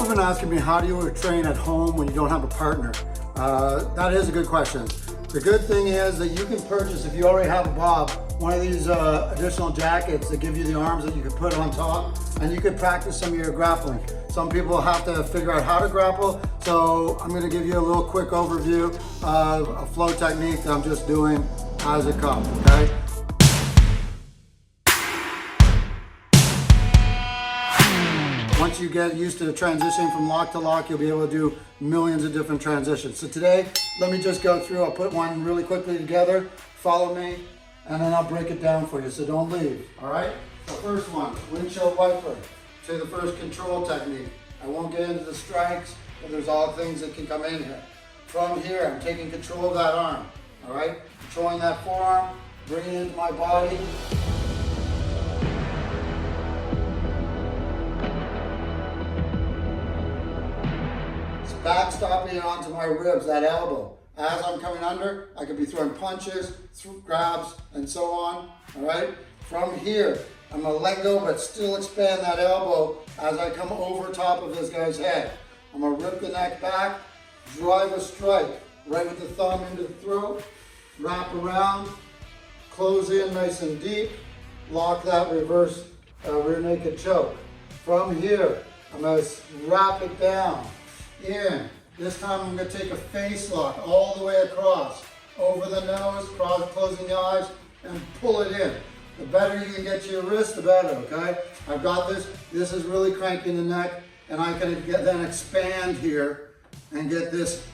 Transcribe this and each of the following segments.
have been asking me, how do you train at home when you don't have a partner? That is a good question. The good thing is that you can purchase, if you already have a Bob, one of these additional jackets that give you the arms that you can put on top, and you can practice some of your grappling. Some people have to figure out how to grapple, so I'm going to give you a little quick overview of a flow technique that I'm just doing as it comes, okay? Once you get used to transitioning from lock to lock, you'll be able to do millions of different transitions. So today, let me just go through, I'll put one really quickly together, follow me, and then I'll break it down for you, so don't leave, all right? The first one, windshield wiper, to the first control technique. I won't get into the strikes, but there's all things that can come in here. From here, I'm taking control of that arm, all right? Controlling that forearm, bringing it into my body. Backstopping it onto my ribs, that elbow. As I'm coming under, I could be throwing punches, grabs, and so on, all right? From here, I'm gonna let go, but still expand that elbow as I come over top of this guy's head. I'm gonna rip the neck back, drive a strike, right with the thumb into the throat, wrap around, close in nice and deep, lock that reverse rear naked choke. From here, I'm gonna wrap it down, in. This time I'm going to take a face lock all the way across, over the nose, closing the eyes, and pull it in. The better you can get to your wrist, the better, okay? I've got this. This is really cranking the neck, and I can then expand here and get this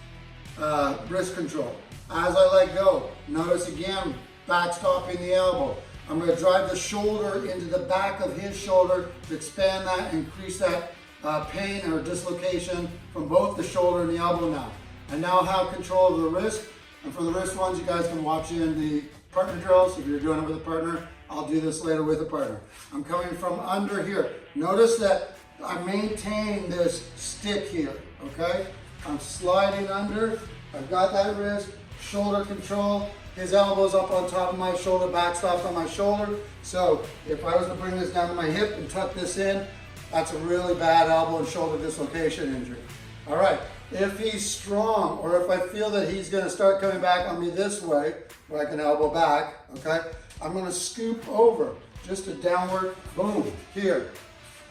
wrist control. As I let go, notice again, backstopping the elbow. I'm going to drive the shoulder into the back of his shoulder to expand that and increase that pain or dislocation from both the shoulder and the elbow now. I now have control of the wrist, and for the wrist ones, you guys can watch in the partner drills. If you're doing it with a partner, I'll do this later with a partner. I'm coming from under here. Notice that I maintain this stick here, okay? I'm sliding under, I've got that wrist, shoulder control, his elbow's up on top of my shoulder, backstopped on my shoulder. So if I was to bring this down to my hip and tuck this in, that's a really bad elbow and shoulder dislocation injury. All right, if he's strong, or if I feel that he's gonna start coming back on me this way, where I can elbow back, okay, I'm gonna scoop over, just a downward, boom, here.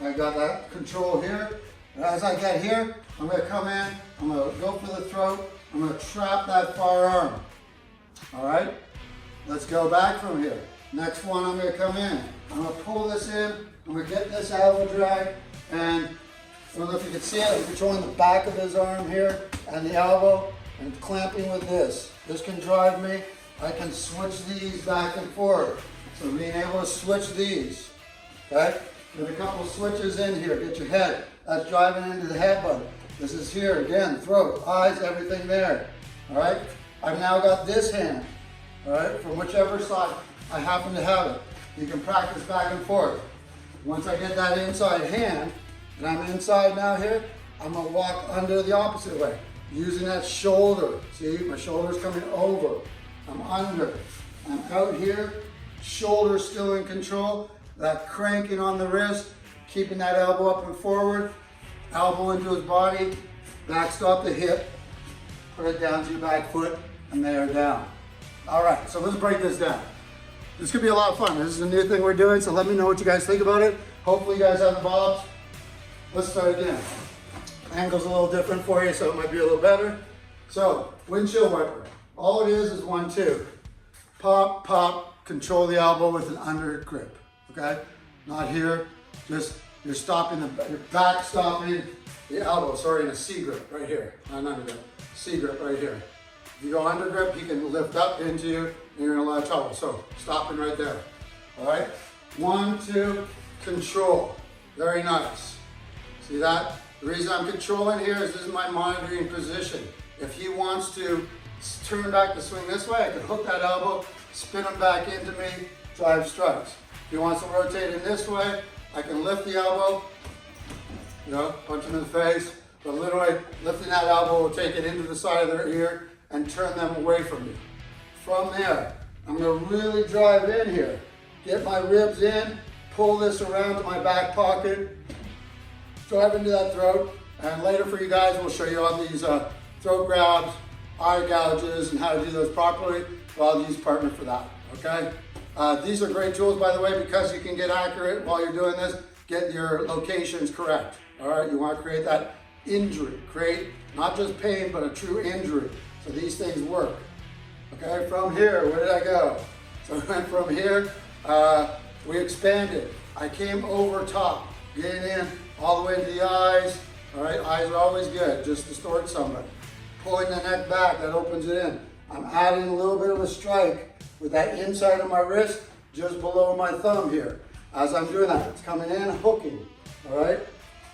I got that control here. And as I get here, I'm gonna come in, I'm gonna go for the throat, I'm gonna trap that far arm. All right, let's go back from here. Next one, I'm gonna come in. I'm gonna pull this in, I'm gonna get this elbow drag, and I don't know if you can see it, I'm controlling the back of his arm here and the elbow and clamping with this. This can drive me. I can switch these back and forth. So being able to switch these, okay? With a couple switches in here, get your head. That's driving into the headbutt. This is here, again, throat, eyes, everything there, all right? I've now got this hand, all right, from whichever side I happen to have it. You can practice back and forth. Once I get that inside hand, and I'm inside now here, I'm gonna walk under the opposite way, using that shoulder. See, my shoulder's coming over. I'm under. I'm out here, shoulder still in control, that cranking on the wrist, keeping that elbow up and forward, elbow into his body, backstop the hip, put it down to your back foot, and there down. All right, so let's break this down. This could be a lot of fun. This is a new thing we're doing, so let me know what you guys think about it. Hopefully you guys have the bobs. Let's start again. Angle's a little different for you, so it might be a little better. So, windshield wiper. All it is 1, 2. Pop, pop, control the elbow with an under grip, okay? Not here, just you're stopping, you're back stopping the elbow, sorry, in a C grip right here, not an under grip, C grip right here. If you go under grip, he can lift up into you, and you're in a lot of trouble. So, stopping right there, all right? 1, 2, control, very nice. See that? The reason I'm controlling here is this is my monitoring position. If he wants to turn back to swing this way, I can hook that elbow, spin him back into me, drive strikes. If he wants to rotate in this way, I can lift the elbow, you know, punch him in the face, but literally lifting that elbow will take it into the side of their ear and turn them away from me. From there, I'm gonna really drive in here, get my ribs in, pull this around to my back pocket, drive into that throat, And later for you guys, we'll show you all these throat grabs, eye gouges, and how to do those properly. So I'll use partner for that, okay? These are great tools, by the way, because you can get accurate while you're doing this, get your locations correct, all right? You want to create that injury, create not just pain, but a true injury. So these things work, okay? From here, where did I go? So I went from here, we expanded. I came over top, getting in all the way to the eyes, all right? Eyes are always good, just distort somebody. Pulling the neck back, that opens it in. I'm adding a little bit of a strike with that inside of my wrist, just below my thumb here. As I'm doing that, it's coming in, hooking, all right?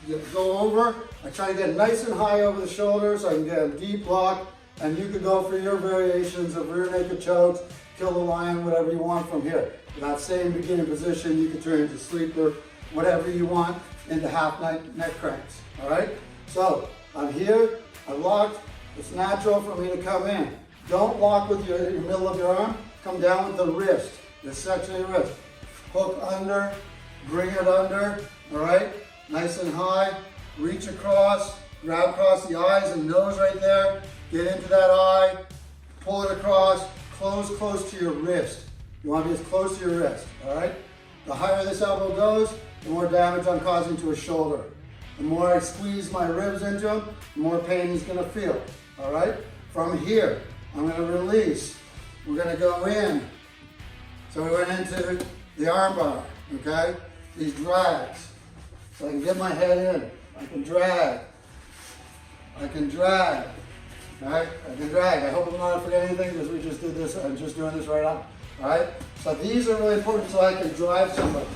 You go over, I try to get nice and high over the shoulder so I can get a deep lock, and you could go for your variations of rear naked chokes, kill the lion, whatever you want from here. In that same beginning position, you can turn into sleeper, whatever you want, into half neck cranks, all right? So, I'm here, I locked, it's natural for me to come in. Don't lock with your middle of your arm, come down with the wrist, this section of your wrist. Hook under, bring it under, all right? Nice and high, reach across, grab across the eyes and nose right there, get into that eye, pull it across, close to your wrist. You want to be as close to your wrist, all right? The higher this elbow goes, the more damage I'm causing to his shoulder. The more I squeeze my ribs into him, the more pain he's gonna feel, all right? From here, I'm gonna release. We're gonna go in. So we went into the arm bar, okay? These drags. So I can get my head in. I can drag. I can drag. All right? I can drag. I hope I'm not forgetting anything because we just did this. I'm just doing this right now. All right? So these are really important so I can drive somebody.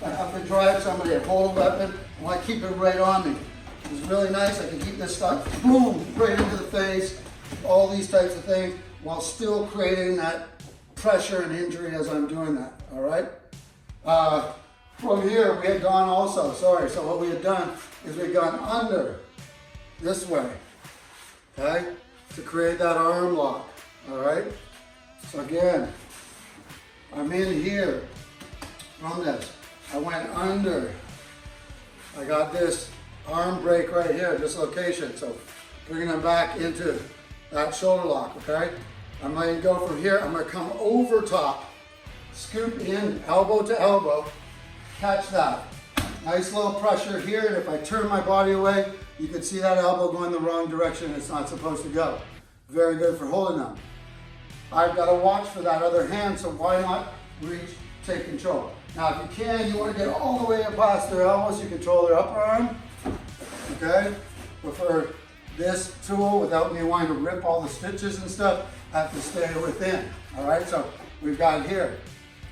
I have to drive somebody. I hold a weapon. I want to keep it right on me. It's really nice. I can keep this stuff, boom, right into the face. All these types of things while still creating that pressure and injury as I'm doing that. All right? From here, we had gone also, so what we had done is we had gone under this way, okay, to create that arm lock, all right? So again, I'm in here from this. I went under. I got this arm break right here, this location, so bringing them back into that shoulder lock, okay? I'm going to go from here, I'm going to come over top, scoop in elbow to elbow, catch that. Nice little pressure here, and if I turn my body away, you can see that elbow going the wrong direction it's not supposed to go. Very good for holding them. I've got to watch for that other hand, so why not reach, take control. Now if you can, you want to get all the way up past their elbows, you control their upper arm, okay? But for this tool, without me wanting to rip all the stitches and stuff, I have to stay within, all right? So we've got here.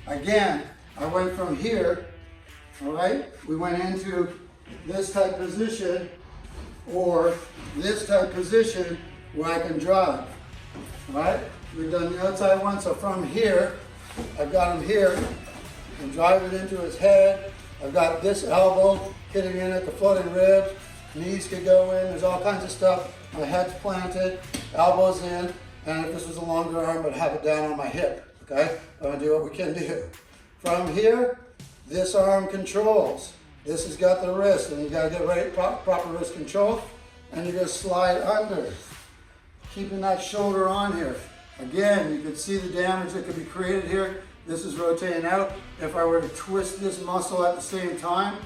Again, I went from here, all right? We went into this type position or this type position where I can drive, all right? We've done the outside one, so from here, I've got him here and drive it into his head. I've got this elbow hitting in at the floating rib. Knees could go in, there's all kinds of stuff. My head's planted, elbows in, and if this was a longer arm, I'd have it down on my hip, okay? I'm gonna do what we can do. From here, this arm controls. This has got the wrist, and you gotta get right, proper wrist control, and you're gonna slide under, keeping that shoulder on here. Again, you can see the damage that could be created here. This is rotating out. If I were to twist this muscle at the same time,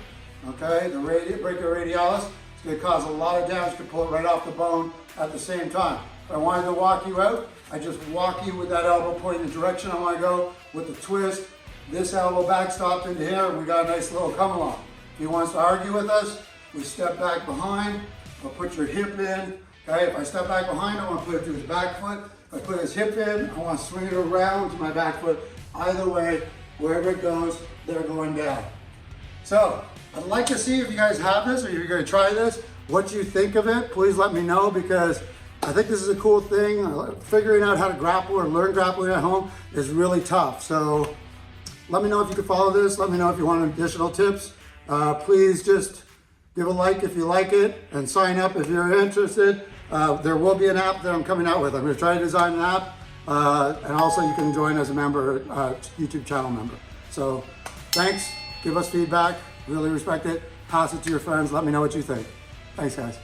okay, the brachioradialis, it's going to cause a lot of damage to pull it right off the bone at the same time. If I wanted to walk you out, I just walk you with that elbow pointing the direction I want to go with the twist. This elbow backstopped into here, and we got a nice little come along. If he wants to argue with us, we step back behind, I'll put your hip in. Okay, if I step back behind, I want to put it to his back foot. If I put his hip in, I want to swing it around to my back foot. Either way, wherever it goes, they're going down. So, I'd like to see if you guys have this or if you're going to try this, what you think of it. Please let me know because I think this is a cool thing. Figuring out how to grapple or learn grappling at home is really tough. So let me know if you can follow this. Let me know if you want additional tips. Please just give a like if you like it and sign up if you're interested. There will be an app that I'm coming out with. I'm going to try to design an app and also you can join as a member, YouTube channel member. So thanks. Give us feedback. Really respect it. Pass it to your friends. Let me know what you think. Thanks, guys.